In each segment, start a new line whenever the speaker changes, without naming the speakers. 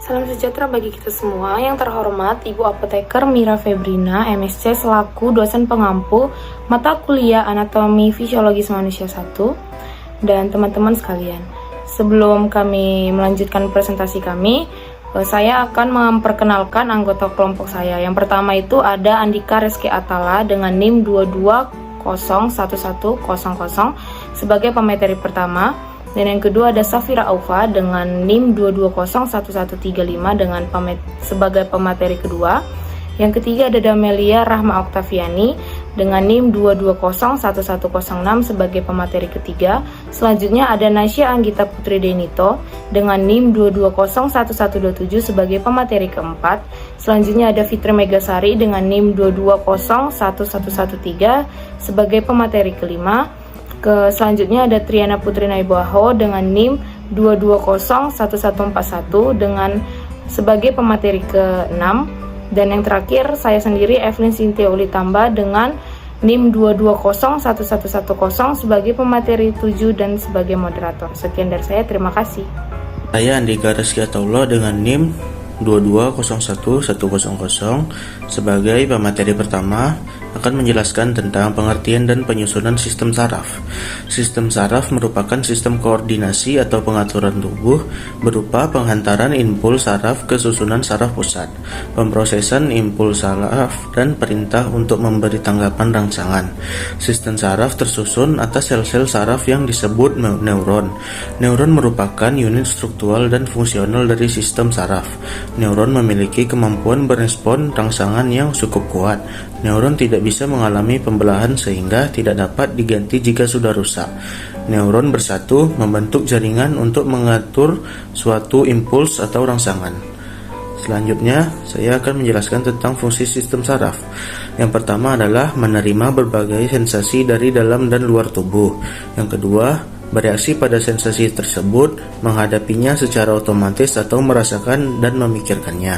Salam sejahtera bagi kita semua. Yang terhormat Ibu Apoteker Mira Febrina, MSc, selaku dosen pengampu mata kuliah Anatomi Fisiologis Manusia 1, dan teman-teman sekalian. Sebelum kami melanjutkan presentasi kami, saya akan memperkenalkan anggota kelompok saya. Yang pertama itu ada Andika Reski Atala dengan NIM 22011000 sebagai pemateri pertama. Dan yang kedua ada Safira Aufa dengan NIM 2201135 sebagai pemateri kedua. Yang ketiga ada Damelia Rahma Oktaviani dengan NIM 2201106 sebagai pemateri ketiga. Selanjutnya ada Nasya Anggita Putri Denito dengan NIM 2201127 sebagai pemateri keempat. Selanjutnya ada Fitri Megasari dengan NIM 2201113 sebagai pemateri kelima. Selanjutnya ada Triana Putri Naibaho dengan NIM 2201141 dengan sebagai pemateri ke-6. Dan yang terakhir saya sendiri Evelyn Cynthia Ulitamba dengan NIM 2201110 sebagai pemateri 7 dan sebagai moderator. Sekian dari saya, terima kasih.
Saya Andika Reski Atala dengan NIM 2201100 sebagai pemateri pertama akan menjelaskan tentang pengertian dan penyusunan sistem saraf. Sistem saraf merupakan sistem koordinasi atau pengaturan tubuh berupa penghantaran impuls saraf ke susunan saraf pusat, pemrosesan impuls saraf, dan perintah untuk memberi tanggapan rangsangan. Sistem saraf tersusun atas sel-sel saraf yang disebut neuron. Neuron merupakan unit struktural dan fungsional dari sistem saraf. Neuron memiliki kemampuan berespon rangsangan yang cukup kuat. Neuron tidak bisa mengalami pembelahan sehingga tidak dapat diganti jika sudah rusak. Neuron bersatu membentuk jaringan untuk mengatur suatu impuls atau rangsangan. Selanjutnya, saya akan menjelaskan tentang fungsi sistem saraf. Yang pertama adalah menerima berbagai sensasi dari dalam dan luar tubuh. Yang kedua, bereaksi pada sensasi tersebut, menghadapinya secara otomatis atau merasakan dan memikirkannya.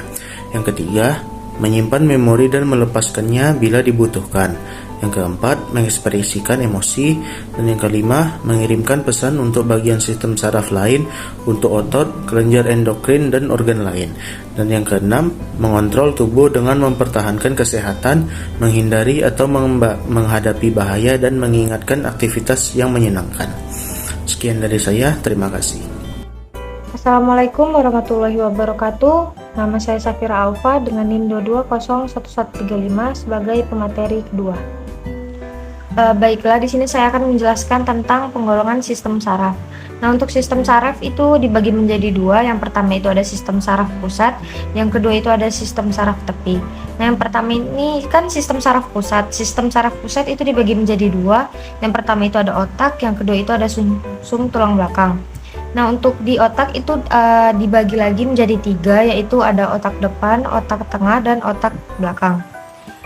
Yang ketiga, menyimpan memori dan melepaskannya bila dibutuhkan. Yang keempat, mengekspresikan emosi. Dan yang kelima, mengirimkan pesan untuk bagian sistem saraf lain, untuk otot, kelenjar endokrin, dan organ lain. Dan yang keenam, mengontrol tubuh dengan mempertahankan kesehatan, menghindari atau menghadapi bahaya, dan mengingatkan aktivitas yang menyenangkan. Sekian dari saya, terima kasih.
Assalamualaikum warahmatullahi wabarakatuh. Nama saya Safira Aufa dengan NIM 2201135 sebagai pemateri kedua. Baiklah, di sini saya akan menjelaskan tentang penggolongan sistem saraf. Nah, untuk sistem saraf itu dibagi menjadi dua. Yang pertama itu ada sistem saraf pusat, yang kedua itu ada sistem saraf tepi. Nah, yang pertama ini kan sistem saraf pusat. Sistem saraf pusat itu dibagi menjadi dua. Yang pertama itu ada otak, yang kedua itu ada sumsum tulang belakang. Nah, untuk di otak itu dibagi lagi menjadi tiga, yaitu ada otak depan, otak tengah, dan otak belakang.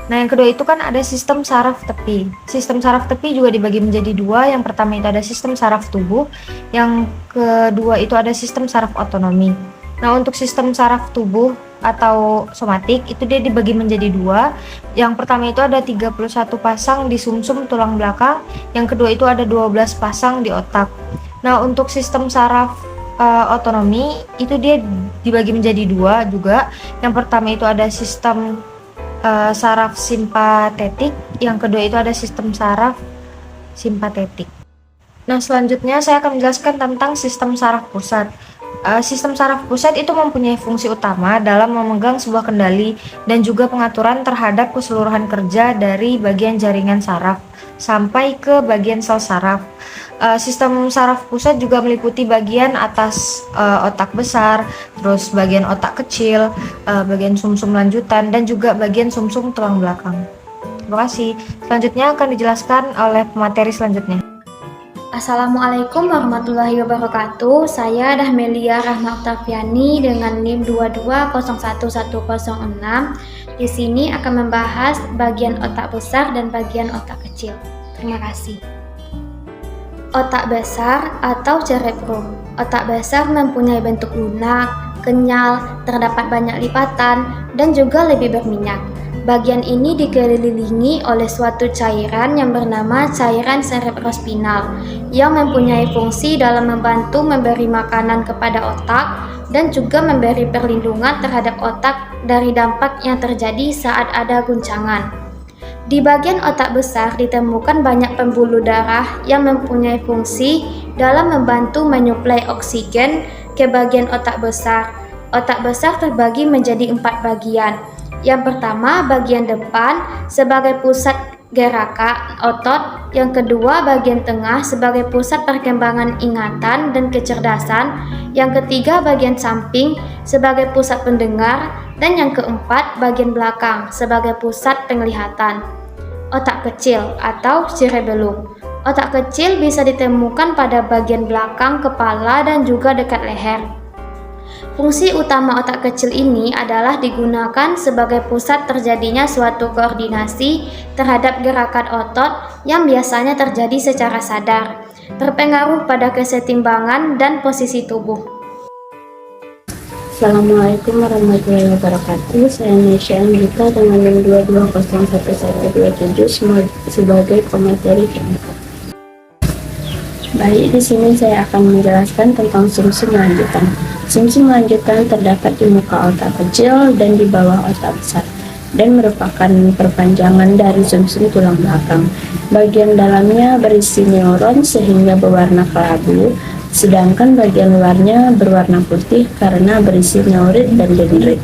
Nah, yang kedua itu kan ada sistem saraf tepi. Sistem saraf tepi juga dibagi menjadi dua. Yang pertama itu ada sistem saraf tubuh, yang kedua itu ada sistem saraf otonomi. Nah, untuk sistem saraf tubuh atau somatik itu dia dibagi menjadi dua. Yang pertama itu ada 31 pasang di sumsum tulang belakang, yang kedua itu ada 12 pasang di otak. Nah, untuk sistem saraf otonomi itu dia dibagi menjadi dua juga. Yang pertama itu ada sistem saraf simpatetik, yang kedua itu ada sistem saraf simpatetik. Nah, selanjutnya saya akan menjelaskan tentang sistem saraf pusat. Sistem saraf pusat itu mempunyai fungsi utama dalam memegang sebuah kendali dan juga pengaturan terhadap keseluruhan kerja dari bagian jaringan saraf sampai ke bagian sel saraf. Sistem saraf pusat juga meliputi bagian atas otak besar, terus bagian otak kecil, bagian sumsum lanjutan, dan juga bagian sumsum tulang belakang. Terima kasih. Selanjutnya akan dijelaskan oleh pemateri selanjutnya.
Assalamualaikum warahmatullahi wabarakatuh. Saya Damelia Rahma Oktaviani dengan NIM 2201106. Di sini akan membahas bagian otak besar dan bagian otak kecil. Terima kasih. Otak besar atau cerebrum. Otak besar mempunyai bentuk lunak, kenyal, terdapat banyak lipatan, dan juga lebih berminyak. Bagian ini dikelilingi oleh suatu cairan yang bernama cairan cerebrospinal yang mempunyai fungsi dalam membantu memberi makanan kepada otak dan juga memberi perlindungan terhadap otak dari dampak yang terjadi saat ada guncangan. Di bagian otak besar ditemukan banyak pembuluh darah yang mempunyai fungsi dalam membantu menyuplai oksigen ke bagian otak besar. Otak besar terbagi menjadi 4 bagian. Yang pertama, bagian depan sebagai pusat gerakan otot. Yang kedua, bagian tengah sebagai pusat perkembangan ingatan dan kecerdasan. Yang ketiga, bagian samping sebagai pusat pendengar. Dan yang keempat, bagian belakang sebagai pusat penglihatan. Otak kecil atau cerebellum. Otak kecil bisa ditemukan pada bagian belakang kepala dan juga dekat leher. Fungsi utama otak kecil ini adalah digunakan sebagai pusat terjadinya suatu koordinasi terhadap gerakan otot yang biasanya terjadi secara sadar, berpengaruh pada kesetimbangan dan posisi tubuh.
Assalamualaikum warahmatullahi wabarakatuh. Saya Nesya Anggita dengan NIM 22011127 sebagai pemateri keempat. Baik, di sini saya akan menjelaskan tentang sumsum lanjutan. Sumsum lanjutan terdapat di muka otak kecil dan di bawah otak besar dan merupakan perpanjangan dari sumsum tulang belakang. Bagian dalamnya berisi neuron sehingga berwarna kelabu, sedangkan bagian luarnya berwarna putih karena berisi neurit dan dendrit.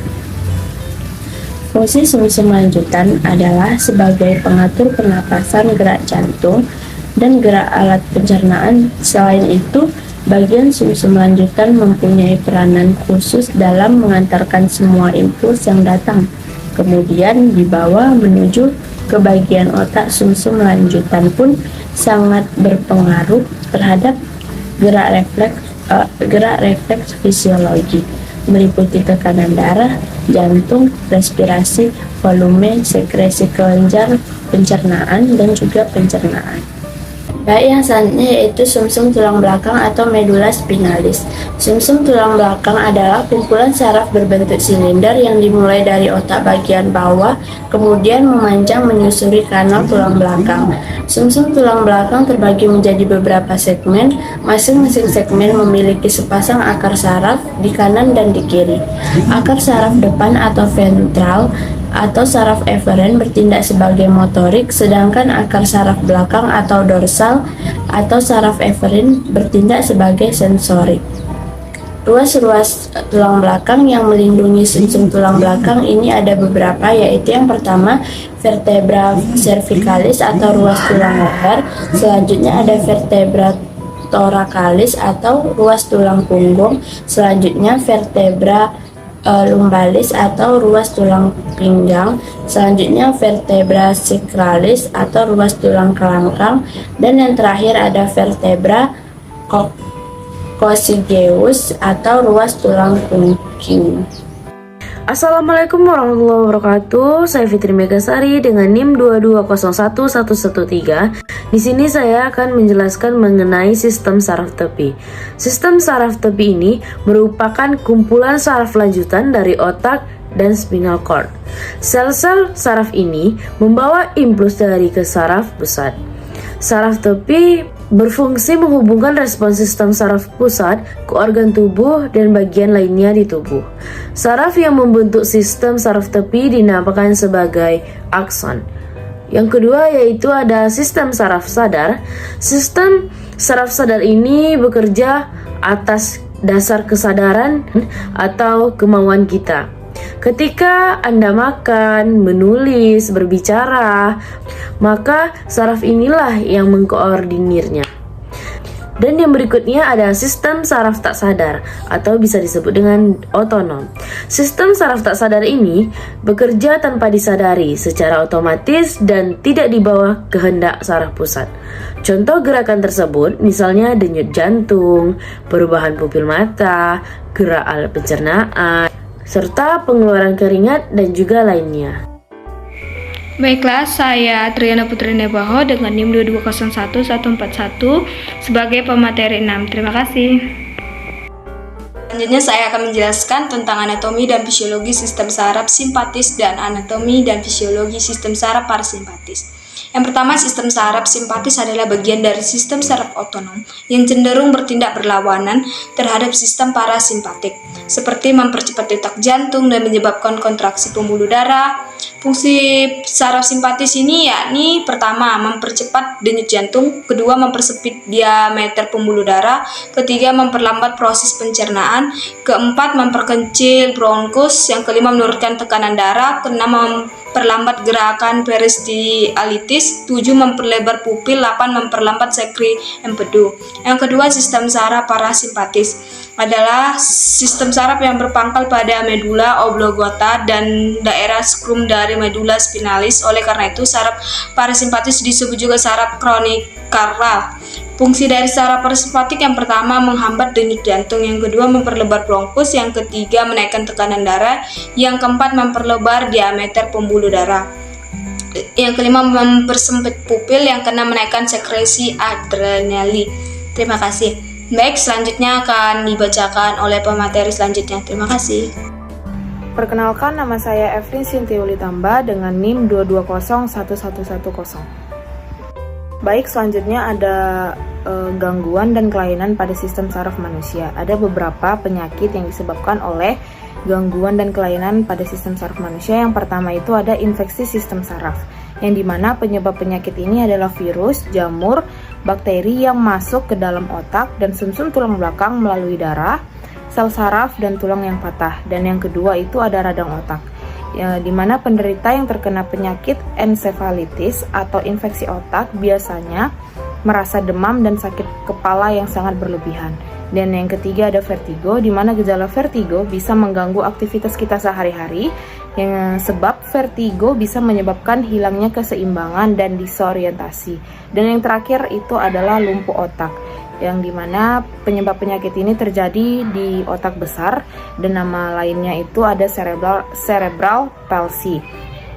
Fungsi sumsum lanjutan adalah sebagai pengatur pernapasan, gerak jantung, dan gerak alat pencernaan. Selain itu, bagian sumsum lanjutan mempunyai peranan khusus dalam mengantarkan semua impuls yang datang, kemudian dibawa menuju ke bagian otak. Sumsum lanjutan pun sangat berpengaruh terhadap gerak refleks fisiologi, meliputi tekanan darah, jantung, respirasi, volume, sekresi kelenjar, pencernaan, dan juga pencernaan. Baik, yang selanjutnya yaitu sumsum tulang belakang atau medula spinalis. Sumsum tulang belakang adalah kumpulan saraf berbentuk silinder yang dimulai dari otak bagian bawah, kemudian memanjang menyusuri kanal tulang belakang. Sumsum tulang belakang terbagi menjadi beberapa segmen. Masing-masing segmen memiliki sepasang akar saraf di kanan dan di kiri. Akar saraf depan atau ventral atau saraf eferen bertindak sebagai motorik, sedangkan akar saraf belakang atau dorsal atau saraf eferen bertindak sebagai sensorik. Ruas-ruas tulang belakang yang melindungi sumsum tulang belakang ini ada beberapa, yaitu yang pertama vertebra cervicalis atau ruas tulang leher, selanjutnya ada vertebra thoracalis atau ruas tulang punggung, selanjutnya vertebra lumbalis atau ruas tulang pinggang, selanjutnya vertebra sacralis atau ruas tulang kelangkang, dan yang terakhir ada vertebra coccygeus atau ruas tulang kelingking.
Assalamualaikum warahmatullahi wabarakatuh. Saya Fitri Megasari dengan NIM 2201113. Di sini saya akan menjelaskan mengenai sistem saraf tepi. Sistem saraf tepi ini merupakan kumpulan saraf lanjutan dari otak dan spinal cord. Sel-sel saraf ini membawa impuls dari ke saraf pusat. Saraf tepi berfungsi menghubungkan respons sistem saraf pusat ke organ tubuh dan bagian lainnya di tubuh. Saraf yang membentuk sistem saraf tepi dinamakan sebagai akson. Yang kedua yaitu ada sistem saraf sadar. Sistem saraf sadar ini bekerja atas dasar kesadaran atau kemauan kita. Ketika Anda makan, menulis, berbicara, maka saraf inilah yang mengkoordinirnya. Dan yang berikutnya ada sistem saraf tak sadar atau bisa disebut dengan otonom. Sistem saraf tak sadar ini bekerja tanpa disadari secara otomatis dan tidak di bawah kehendak saraf pusat. Contoh gerakan tersebut misalnya denyut jantung, perubahan pupil mata, gerak alat pencernaan, serta pengeluaran keringat dan juga lainnya.
Baiklah, saya Triana Putri Nebaho dengan NIM 2201141 sebagai pemateri 6. Terima kasih.
Selanjutnya saya akan menjelaskan tentang anatomi dan fisiologi sistem saraf simpatis dan anatomi dan fisiologi sistem saraf parasimpatis. Yang pertama, sistem saraf simpatis adalah bagian dari sistem saraf otonom yang cenderung bertindak berlawanan terhadap sistem parasimpatik, seperti mempercepat detak jantung dan menyebabkan kontraksi pembuluh darah. Fungsi saraf simpatis ini yakni pertama, mempercepat denyut jantung, kedua, mempersempit diameter pembuluh darah, ketiga, memperlambat proses pencernaan, keempat, memperkecil bronkus, yang kelima, menurunkan tekanan darah, keenam, memperlambat gerakan peristialitis, 7, memperlebar pupil, 8, memperlambat sekri empedu. Yang kedua, sistem saraf parasimpatis adalah sistem saraf yang berpangkal pada medula oblongata dan daerah skrum dari medula spinalis. Oleh karena itu, saraf parasimpatis disebut juga saraf kronikaral. Fungsi dari saraf parasimpatik yang pertama, menghambat denyut jantung, yang kedua, memperlebar bronkus, yang ketiga, menaikkan tekanan darah, yang keempat, memperlebar diameter pembuluh darah, yang kelima, mempersempit pupil, yang keenam, menaikkan sekresi adrenalin. Terima kasih. Baik, selanjutnya akan dibacakan oleh pemateri selanjutnya. Terima kasih.
Perkenalkan, nama saya Evelyn Sintiuli Tamba dengan NIM 2201110. Baik, selanjutnya ada gangguan dan kelainan pada sistem saraf manusia. Ada beberapa penyakit yang disebabkan oleh gangguan dan kelainan pada sistem saraf manusia. Yang pertama itu ada infeksi sistem saraf, yang dimana penyebab penyakit ini adalah virus, jamur, bakteri yang masuk ke dalam otak dan sumsum tulang belakang melalui darah, sel saraf, dan tulang yang patah. Dan yang kedua itu ada radang otak, di mana penderita yang terkena penyakit ensefalitis atau infeksi otak biasanya merasa demam dan sakit kepala yang sangat berlebihan. Dan yang ketiga ada vertigo, di mana gejala vertigo bisa mengganggu aktivitas kita sehari-hari, yang sebab vertigo bisa menyebabkan hilangnya keseimbangan dan disorientasi. Dan yang terakhir itu adalah lumpuh otak, yang dimana penyebab penyakit ini terjadi di otak besar, dan nama lainnya itu ada cerebral palsy,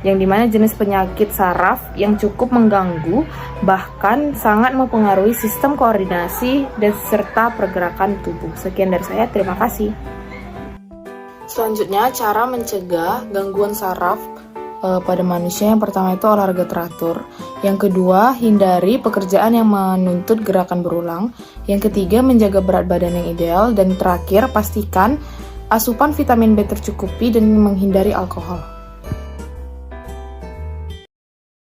yang dimana jenis penyakit saraf yang cukup mengganggu, bahkan sangat mempengaruhi sistem koordinasi dan serta pergerakan tubuh. Sekian dari saya, terima kasih. Selanjutnya, cara mencegah gangguan saraf pada manusia. Yang pertama itu olahraga teratur, yang kedua hindari pekerjaan yang menuntut gerakan berulang, yang ketiga menjaga berat badan yang ideal, dan terakhir pastikan asupan vitamin B tercukupi dan menghindari alkohol.